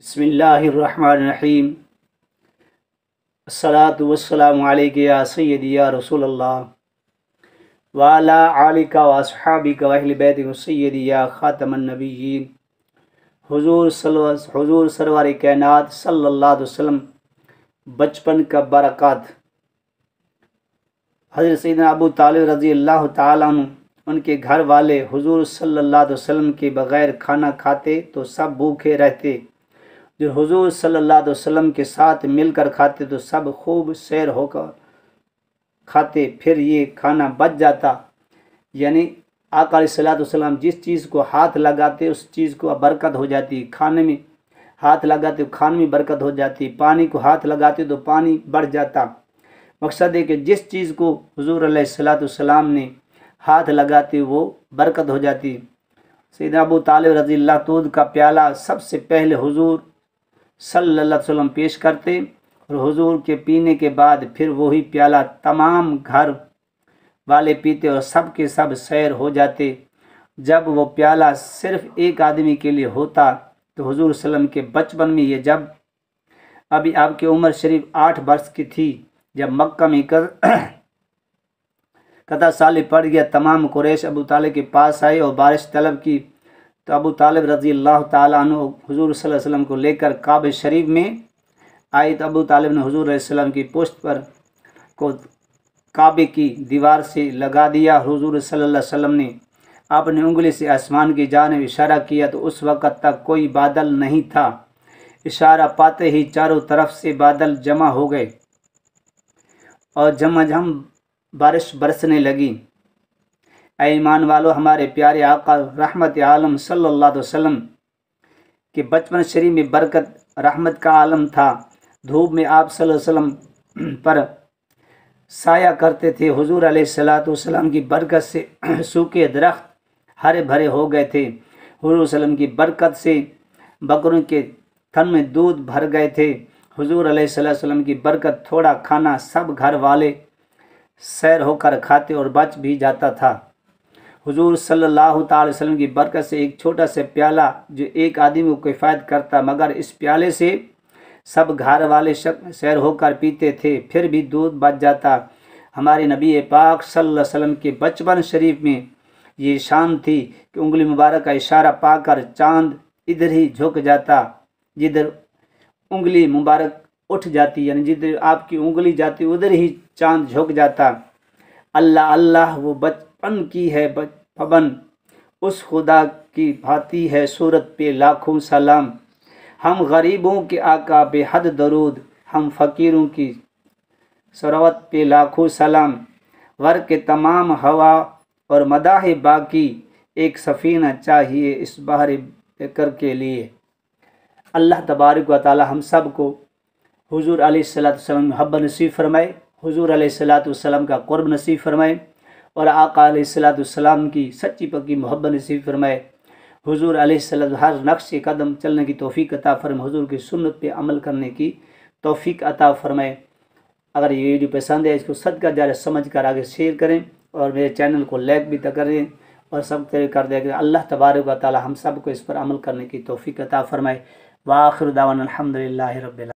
बिस्मिल्लाहिर्रहमानिर्रहीम। अस्सलातु वस्सलामु अलैका या सय्यदी या रसूलल्लाह व अला आलिका व अस्हाबिका व अहले बैतिका सय्यदी या खातमन नबिय्यीन। हुजूर सरवर कायनात सल्लल्लाहु अलैहि वसल्लम बचपन का बरक़ात। हज़रत सैयदना अबू तालिब रज़ी अल्लाह ताला अन्हु, उनके घर वाले हुजूर सल्लल्लाहु अलैहि वसल्लम के बग़ैर खाना खाते तो सब भूखे रहते। जो हुजूर सल्लल्लाहु अलैहि वसल्लम के साथ मिलकर खाते तो सब खूब सैर होकर खाते। फिर ये खाना बच जाता, यानी आका अलैहिस्सलातु वस्सलाम जिस चीज़ को हाथ लगाते उस चीज़ को बरकत हो जाती। खाने में हाथ लगाते तो खाने में बरकत हो जाती। पानी को हाथ लगाते तो पानी बढ़ जाता। मकसद है कि जिस चीज़ को हुजूर अलैहिस्सलातु वस्सलाम ने हाथ लगाते वो बरकत हो जाती। सैयदना अबू तालिब रज़ी अल्लाह तआला का प्याला सबसे पहले हुजूर सल्लल्लाहु अलैहि वसल्लम पेश करते और हुजूर के पीने के बाद फिर वही प्याला तमाम घर वाले पीते और सब के सब सैर हो जाते। जब वो प्याला सिर्फ एक आदमी के लिए होता तो हुजूर सल्लम के बचपन में, ये जब अभी आपकी उम्र शरीफ 8 वर्ष की थी, जब मक्का में कता साल पड़ गया, तमाम कुरैश अबू तालिब के पास आए और बारिश तलब की तो अबू तालिब रज़ी अल्लाह ताला अन्हु हुजूर सल्लल्लाहु अलैहि वसल्लम को लेकर काबे शरीफ में आए। तो अबू तालिब ने हुजूर अलैहि सल्लम की पुश्त पर को काबे की दीवार से लगा दिया। हुजूर सल्लल्लाहु अलैहि वसल्लम ने अपनी उंगली से आसमान की जानिब इशारा किया तो उस वक़्त तक कोई बादल नहीं था। इशारा पाते ही चारों तरफ से बादल जमा हो गए और झमाझम बारिश बरसने लगी। ऐ ईमान वालो, हमारे प्यारे आका रहमत आलम सल्लल्लाहु अलैहि वसल्लम के बचपन शरीफ में बरकत रहमत का आलम था। धूप में आप सल्लल्लाहु अलैहि वसल्लम पर साया करते थे। हुजूर अलैहिस्सलातु वस्सलाम की बरकत से सूखे दरख्त हरे भरे हो गए थे। हुजूर सल्लम की बरकत से बकरों के थन में दूध भर गए थे। हुजूर अलैहिस्सलातु वस्सलाम की बरकत थोड़ा खाना सब घर वाले सैर होकर खाते और बच भी जाता था। हुजूर सल्लल्लाहु अलैहि वसल्लम की बरकत से एक छोटा सा प्याला जो एक आदमी को किफ़ायत करता, मगर इस प्याले से सब घर वाले सैर होकर पीते थे, फिर भी दूध बच जाता। हमारे नबी पाक सल्लल्लाहु अलैहि वसल्लम के बचपन शरीफ में ये शान थी कि उंगली मुबारक का इशारा पाकर चांद इधर ही झुक जाता, जिधर उंगली मुबारक उठ जाती, यानी जिधर आपकी उंगली जाती उधर ही चांद झुक जाता। अल्लाह अल्लाह वो बचपन की है पाबंद, उस खुदा की भाती है सूरत पे लाखों सलाम। हम गरीबों के आका बेहद दरूद, हम फ़कीरों की सरवत पे लाखों सलाम। वर के तमाम हवा और मदाह बाकी, एक सफ़ीना चाहिए इस बहर बेकर के लिए। अल्लाह तबारक व तआला हम सब को हुजूर अलैहिस्सलातु वस्सलाम मोहब्बत नसीब फरमाए, हुजूर अलैहिस्सलातु वस्सलाम का क़ुर्ब नसीब फरमाए और आका अलैहिस्सलातु वस्सलाम की सच्ची पक्की मोहब्बत नसीब फरमाए। हुजूर अलैहिस्सलाम हर नक्श कदम चलने की तौफ़ीक अता फरमाए, हुजूर की सुन्नत पे अमल करने की तौफ़ीक अता फरमाए। अगर ये वीडियो पसंद है इसको सदका जारिया समझ कर आगे शेयर करें और मेरे चैनल को लाइक भी करें और सब कर दें। अल्लाह तबारक व तआला हम सब को इस पर अमल करने की तौफ़ीक अता फरमाए। व आखिर दावाना अल्हम्दुलिल्लाहि रब्बिल आलमीन।